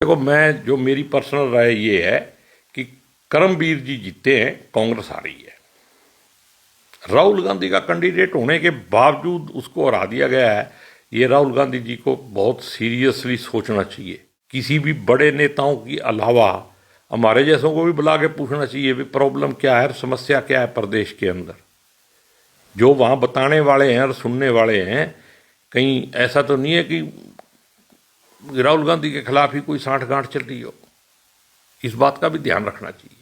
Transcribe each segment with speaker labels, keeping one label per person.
Speaker 1: देखो, मैं जो मेरी पर्सनल राय ये है कि करमवीर जी जीते हैं, कांग्रेस आ रही है। राहुल गांधी का कैंडिडेट होने के बावजूद उसको हरा दिया गया है। ये राहुल गांधी जी को बहुत सीरियसली सोचना चाहिए। किसी भी बड़े नेताओं की अलावा हमारे जैसों को भी बुला के पूछना चाहिए भी प्रॉब्लम क्या है, समस्या क्या है प्रदेश के अंदर। जो वहाँ बताने वाले हैं और सुनने वाले हैं, कहीं ऐसा तो नहीं है कि राहुल गांधी के खिलाफ ही कोई सांठ-गांठ चल रही हो। इस बात का भी ध्यान रखना चाहिए।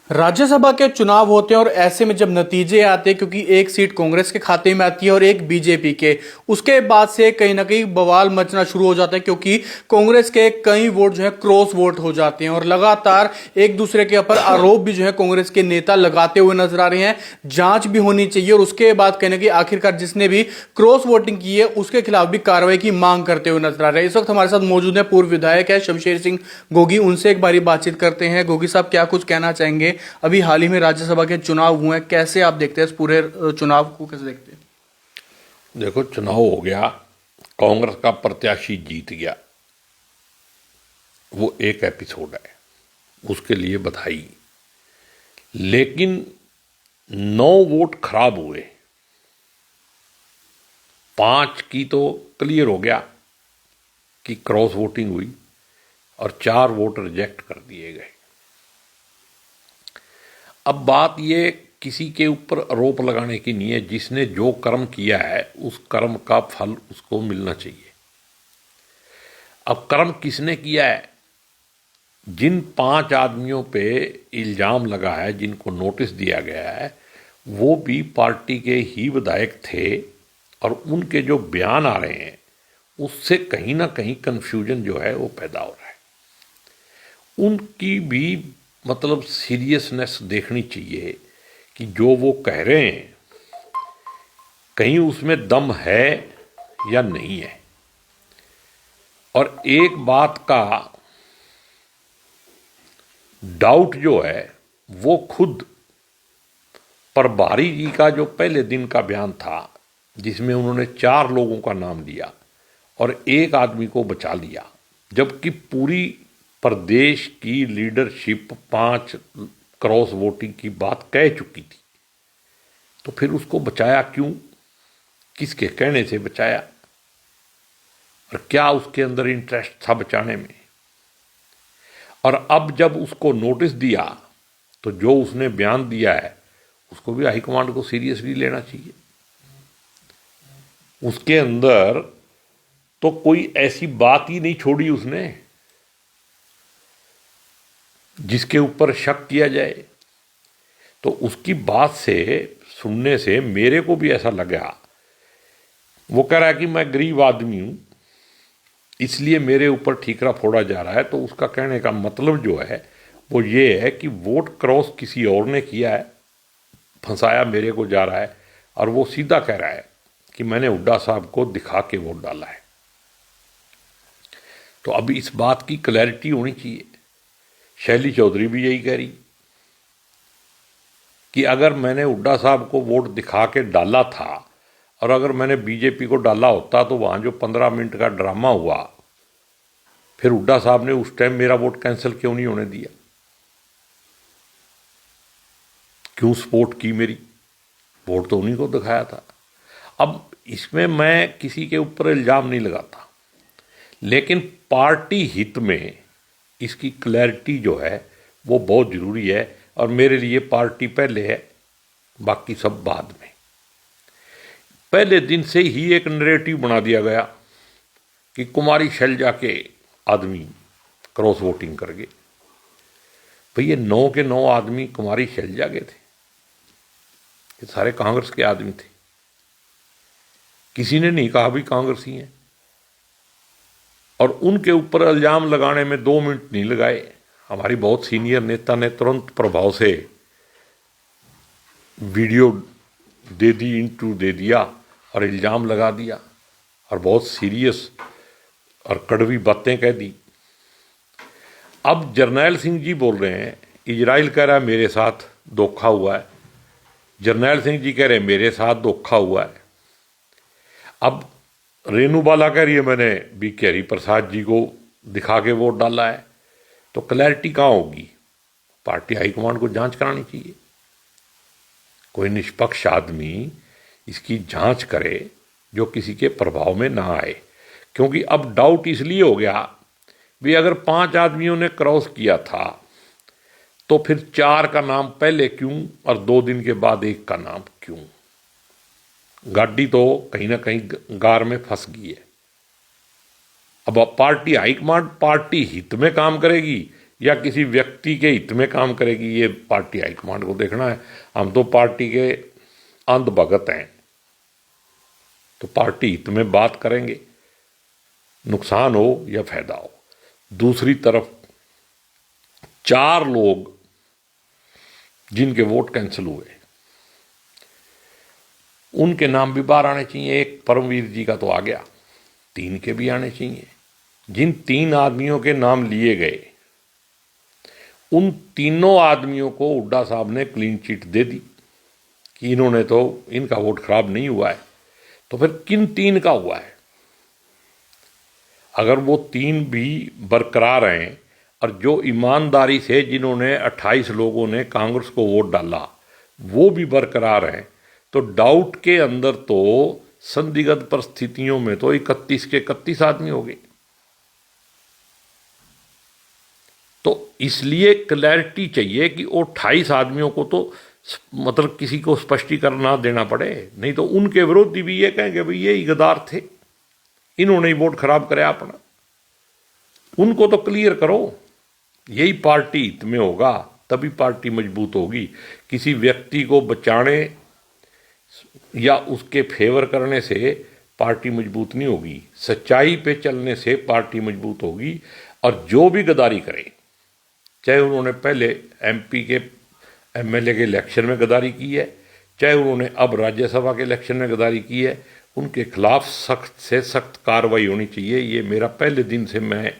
Speaker 2: राज्यसभा के चुनाव होते हैं और ऐसे में जब नतीजे आते हैं, क्योंकि एक सीट कांग्रेस के खाते में आती है और एक बीजेपी के, उसके बाद से कहीं ना कहीं बवाल मचना शुरू हो जाता है, क्योंकि कांग्रेस के कई वोट जो है क्रॉस वोट हो जाते हैं और लगातार एक दूसरे के ऊपर आरोप भी जो है कांग्रेस के नेता लगाते हुए नजर आ रहे हैं। जांच भी होनी चाहिए और उसके बाद कहीं ना कहीं आखिरकार जिसने भी क्रॉस वोटिंग की है उसके खिलाफ भी कार्रवाई की मांग करते हुए नजर आ रहे हैं। इस वक्त हमारे साथ मौजूद है पूर्व विधायक है शमशेर सिंह गोगी, उनसे एक बारी बातचीत करते हैं। गोगी साहब, क्या कुछ कहना चाहेंगे? अभी हाल ही में राज्यसभा के चुनाव हुए हैं, कैसे आप देखते हैं इस पूरे चुनाव को, कैसे देखते हैं?
Speaker 1: देखो, चुनाव हो गया, कांग्रेस का प्रत्याशी जीत गया, वो एक एपिसोड है, उसके लिए बधाई। लेकिन 9 वोट खराब हुए, 5 की तो क्लियर हो गया कि क्रॉस वोटिंग हुई और 4 वोट रिजेक्ट कर दिए गए। अब बात ये किसी के ऊपर आरोप लगाने की नहीं है। जिसने जो कर्म किया है उस कर्म का फल उसको मिलना चाहिए। अब कर्म किसने किया है? जिन 5 आदमियों पे इल्जाम लगा है, जिनको नोटिस दिया गया है, वो भी पार्टी के ही विधायक थे और उनके जो बयान आ रहे हैं उससे कहीं ना कहीं कन्फ्यूजन जो है वो पैदा हो रहा है। उनकी भी मतलब सीरियसनेस देखनी चाहिए कि जो वो कह रहे हैं कहीं उसमें दम है या नहीं है। और एक बात का डाउट जो है वो खुद प्रभारी जी का जो पहले दिन का बयान था, जिसमें उन्होंने 4 लोगों का नाम लिया और एक आदमी को बचा लिया, जबकि पूरी प्रदेश की लीडरशिप 5 क्रॉस वोटिंग की बात कह चुकी थी, तो फिर उसको बचाया क्यों? किसके कहने से बचाया और क्या उसके अंदर इंटरेस्ट था बचाने में? और अब जब उसको नोटिस दिया तो जो उसने बयान दिया है उसको भी हाईकमांड को सीरियसली लेना चाहिए। उसके अंदर तो कोई ऐसी बात ही नहीं छोड़ी उसने जिसके ऊपर शक किया जाए। तो उसकी बात से सुनने से मेरे को भी ऐसा लगा, वो कह रहा है कि मैं गरीब आदमी हूं इसलिए मेरे ऊपर ठीकरा फोड़ा जा रहा है। तो उसका कहने का मतलब जो है वो ये है कि वोट क्रॉस किसी और ने किया है, फंसाया मेरे को जा रहा है, और वो सीधा कह रहा है कि मैंने हुड्डा साहब को दिखा के वोट डाला है। तो अब इस बात की क्लैरिटी होनी चाहिए। शैली चौधरी भी यही कह रही कि अगर मैंने हुड्डा साहब को वोट दिखा के डाला था और अगर मैंने बीजेपी को डाला होता तो वहां जो 15 मिनट का ड्रामा हुआ, फिर हुड्डा साहब ने उस टाइम मेरा वोट कैंसिल क्यों नहीं होने दिया? क्यों सपोर्ट की मेरी? वोट तो उन्हीं को दिखाया था। अब इसमें मैं किसी के ऊपर इल्जाम नहीं लगाता, लेकिन पार्टी हित में इसकी क्लैरिटी जो है वो बहुत ज़रूरी है। और मेरे लिए पार्टी पहले है, बाकी सब बाद में। पहले दिन से ही एक नैरेटिव बना दिया गया कि कुमारी शैलजा के आदमी क्रॉस वोटिंग कर गए। भाई, ये 9 के 9 आदमी कुमारी शैलजा के थे, ये सारे कांग्रेस के आदमी थे। किसी ने नहीं कहा भी कांग्रेसी हैं। और उनके ऊपर इल्जाम लगाने में 2 मिनट नहीं लगाए। हमारी बहुत सीनियर नेता ने तुरंत प्रभाव से वीडियो दे दी, इंटरव्यू दे दिया और इल्जाम लगा दिया और बहुत सीरियस और कड़वी बातें कह दी। अब जरनैल सिंह जी बोल रहे हैं, इजराइल कह रहा है मेरे साथ धोखा हुआ है, जरनैल सिंह जी कह रहे हैं मेरे साथ धोखा हुआ है। अब रेणु बाला कह रही है मैंने बीके हरिप्रसाद जी को दिखा के वोट डाला है, तो क्लैरिटी कहाँ होगी? पार्टी हाईकमांड को जांच करानी चाहिए, कोई निष्पक्ष आदमी इसकी जांच करे जो किसी के प्रभाव में ना आए। क्योंकि अब डाउट इसलिए हो गया भी अगर 5 आदमियों ने क्रॉस किया था तो फिर 4 का नाम पहले क्यों और 2 दिन के बाद 1 का नाम क्यों? गाड़ी तो कहीं ना कहीं गार में फंस गई है। अब पार्टी हाईकमांड पार्टी हित में काम करेगी या किसी व्यक्ति के हित में काम करेगी, ये पार्टी हाईकमांड को देखना है। हम तो पार्टी के अंध भगत हैं, तो पार्टी हित में बात करेंगे, नुकसान हो या फायदा हो। दूसरी तरफ 4 लोग जिनके वोट कैंसिल हुए, उनके नाम भी बाहर आने चाहिए। एक परमवीर जी का तो आ गया, 3 के भी आने चाहिए। जिन 3 आदमियों के नाम लिए गए, उन तीनों आदमियों को हुड्डा साहब ने क्लीन चिट दे दी कि इन्होंने तो, इनका वोट खराब नहीं हुआ है। तो फिर किन 3 का हुआ है? अगर वो 3 भी बरकरार हैं और जो ईमानदारी से जिन्होंने 28 लोगों ने कांग्रेस को वोट डाला वो भी बरकरार हैं, तो डाउट के अंदर तो संदिग्ध परिस्थितियों में तो 31 के 31 आदमी हो गए। तो इसलिए क्लैरिटी चाहिए कि वो 28 आदमियों को तो मतलब किसी को स्पष्टीकरण ना देना पड़े, नहीं तो उनके विरोधी भी ये कहेंगे भाई ये गद्दार थे, इन्होंने ही वोट खराब कराया अपना। उनको तो क्लियर करो। यही पार्टी हित में होगा, तभी पार्टी मजबूत होगी। किसी व्यक्ति को बचाने या उसके फेवर करने से पार्टी मजबूत नहीं होगी, सच्चाई पे चलने से पार्टी मजबूत होगी। और जो भी गद्दारी करें, चाहे उन्होंने पहले एमपी के एमएलए के इलेक्शन में गद्दारी की है, चाहे उन्होंने अब राज्यसभा के इलेक्शन में गद्दारी की है, उनके खिलाफ सख्त से सख्त कार्रवाई होनी चाहिए। ये मेरा पहले दिन से मैं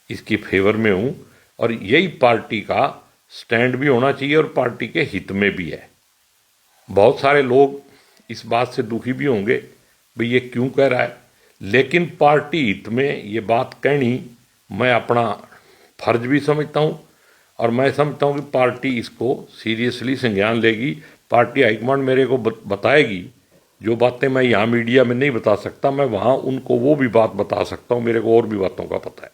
Speaker 1: इसकी फेवर में हूँ और यही पार्टी का स्टैंड भी होना चाहिए और पार्टी के हित में भी है। बहुत सारे लोग इस बात से दुखी भी होंगे भाई ये क्यों कह रहा है, लेकिन पार्टी हित में ये बात कहनी मैं अपना फर्ज भी समझता हूँ और मैं समझता हूँ कि पार्टी इसको सीरियसली संज्ञान लेगी। पार्टी हाईकमांड मेरे को बताएगी जो बातें मैं यहाँ मीडिया में नहीं बता सकता, मैं वहाँ उनको वो भी बात बता सकता हूँ, मेरे को और भी बातों का पता है।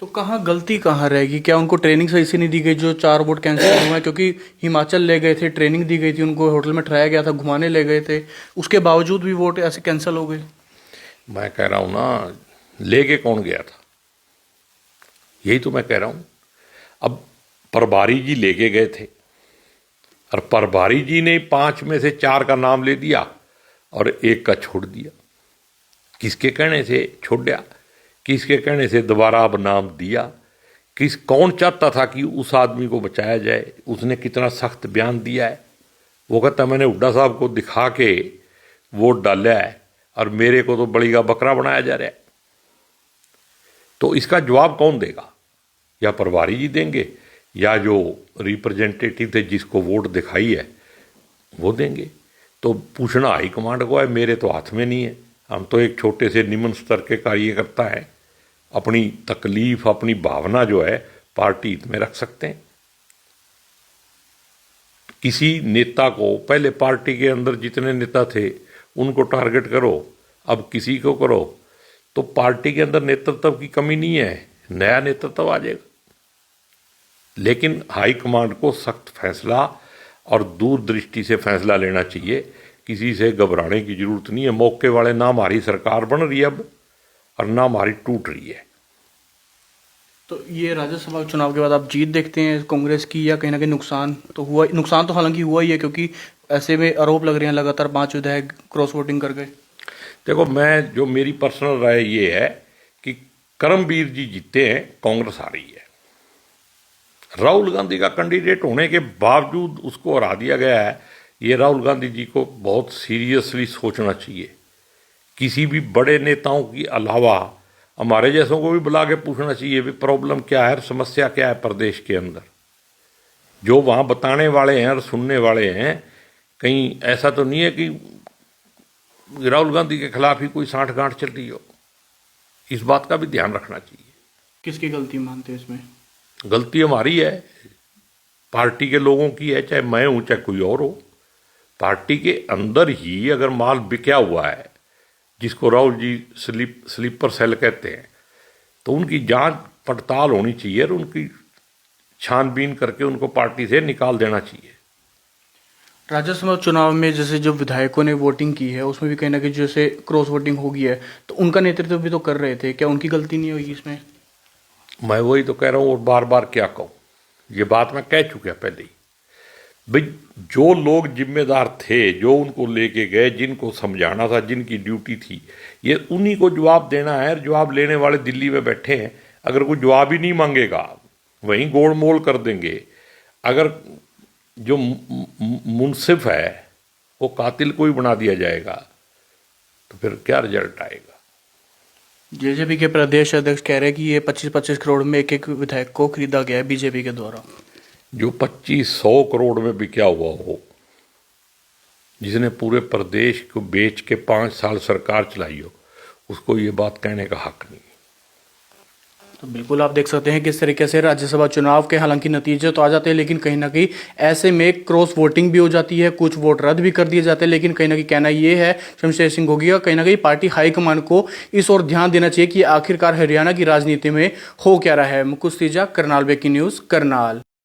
Speaker 2: तो कहाँ गलती कहाँ रहेगी? क्या उनको ट्रेनिंग सही से नहीं दी गई जो 4 वोट कैंसिल हुए हैं? क्योंकि हिमाचल ले गए थे, ट्रेनिंग दी गई थी, उनको होटल में ठहराया गया था, घुमाने ले गए थे, उसके बावजूद भी वोट ऐसे कैंसिल हो गए।
Speaker 1: मैं कह रहा हूँ ना, लेके कौन गया था, यही तो मैं कह रहा हूँ। अब प्रभारी जी लेके गए थे और प्रभारी जी ने 5 में से 4 का नाम ले दिया और 1 का छोड़ दिया। किसके कहने से छोड़ा, किसके कहने से दोबारा अब नाम दिया? कौन चाहता था कि उस आदमी को बचाया जाए? उसने कितना सख्त बयान दिया है। वो कहता मैंने हुड्डा साहब को दिखा के वोट डाला है और मेरे को तो बड़ी का बकरा बनाया जा रहा है। तो इसका जवाब कौन देगा? या प्रभारी जी देंगे या जो रिप्रेजेंटेटिव थे जिसको वोट दिखाई है वो देंगे। तो पूछना हाईकमांड को है, मेरे तो हाथ में नहीं है। हम तो एक छोटे से निम्न स्तर के कार्यकर्ता है, अपनी तकलीफ अपनी भावना जो है पार्टी हित में रख सकते हैं। किसी नेता को पहले पार्टी के अंदर जितने नेता थे उनको टारगेट करो, अब किसी को करो, तो पार्टी के अंदर नेतृत्व की कमी नहीं है, नया नेतृत्व आ जाएगा। लेकिन हाईकमांड को सख्त फैसला और दूरदृष्टि से फैसला लेना चाहिए, किसी से घबराने की जरूरत नहीं है। मौके वाले ना हमारी सरकार बन रही है अब और ना हमारी टूट रही है।
Speaker 2: तो ये राज्यसभा चुनाव के बाद आप जीत देखते हैं कांग्रेस की, या कहीं ना कहीं नुकसान तो हुआ? नुकसान तो हालांकि हुआ ही है, क्योंकि ऐसे में आरोप लग रहे हैं लगातार 5 विधायक क्रॉस वोटिंग कर गए।
Speaker 1: देखो, मैं जो मेरी पर्सनल राय ये है कि करमवीर जी जीते हैं, कांग्रेस आ रही है। राहुल गांधी का कैंडिडेट होने के बावजूद उसको हरा दिया गया है। ये राहुल गांधी जी को बहुत सीरियसली सोचना चाहिए। किसी भी बड़े नेताओं की अलावा हमारे जैसों को भी बुला के पूछना चाहिए भी प्रॉब्लम क्या है, समस्या क्या है प्रदेश के अंदर। जो वहाँ बताने वाले हैं और सुनने वाले हैं, कहीं ऐसा तो नहीं है कि राहुल गांधी के खिलाफ ही कोई सांठ गांठ चल रही हो। इस बात का भी ध्यान रखना चाहिए।
Speaker 2: किसकी गलती मानते हैं इसमें?
Speaker 1: गलती हमारी है, पार्टी के लोगों की है, चाहे मैं हूं चाहे कोई और हो। पार्टी के अंदर ही अगर माल बिका हुआ है, जिसको राहुल जी स्लीपर सेल कहते हैं, तो उनकी जांच पड़ताल होनी चाहिए और उनकी छानबीन करके उनको पार्टी से निकाल देना चाहिए।
Speaker 2: राज्यसभा चुनाव में जैसे जो विधायकों ने वोटिंग की है उसमें भी कहीं ना कहीं जैसे क्रॉस वोटिंग हो गई है, तो उनका नेतृत्व भी तो कर रहे थे, क्या उनकी गलती नहीं होगी इसमें?
Speaker 1: मैं वही तो कह रहा हूँ और बार बार क्या कहूँ, ये बात मैं कह चुका पहले ही। भाई जो लोग जिम्मेदार थे, जो उनको लेके गए, जिनको समझाना था, जिनकी ड्यूटी थी, ये उन्हीं को जवाब देना है। और जवाब लेने वाले दिल्ली में बैठे हैं, अगर कोई जवाब ही नहीं मांगेगा वहीं गोल मोल कर देंगे। अगर जो मुंसिफ है वो कातिल को ही बना दिया जाएगा तो फिर क्या रिजल्ट आएगा?
Speaker 2: जेजेपी के प्रदेश अध्यक्ष कह रहे हैं कि ये 25-25 करोड़ में एक एक विधायक को खरीदा गया है बीजेपी के द्वारा।
Speaker 1: जो 2500 करोड़ में बिका हुआ हो, जिसने पूरे प्रदेश को बेच के 5 साल सरकार चलाई हो, उसको ये बात कहने का हक नहीं।
Speaker 2: तो बिल्कुल आप देख सकते हैं किस तरीके से राज्यसभा चुनाव के हालांकि नतीजे तो आ जाते हैं, लेकिन कहीं ना कहीं ऐसे में क्रॉस वोटिंग भी हो जाती है, कुछ वोट रद्द भी कर दिए जाते हैं। लेकिन कहीं ना कहीं कहना ये है शमशेर सिंह गोगी का, कहीं ना कहीं पार्टी हाईकमान को इस ओर ध्यान देना चाहिए कि आखिरकार हरियाणा की राजनीति में हो क्या रहा है। मुकुश तीजा, करनाल ब्रेकिंग न्यूज़, करनाल।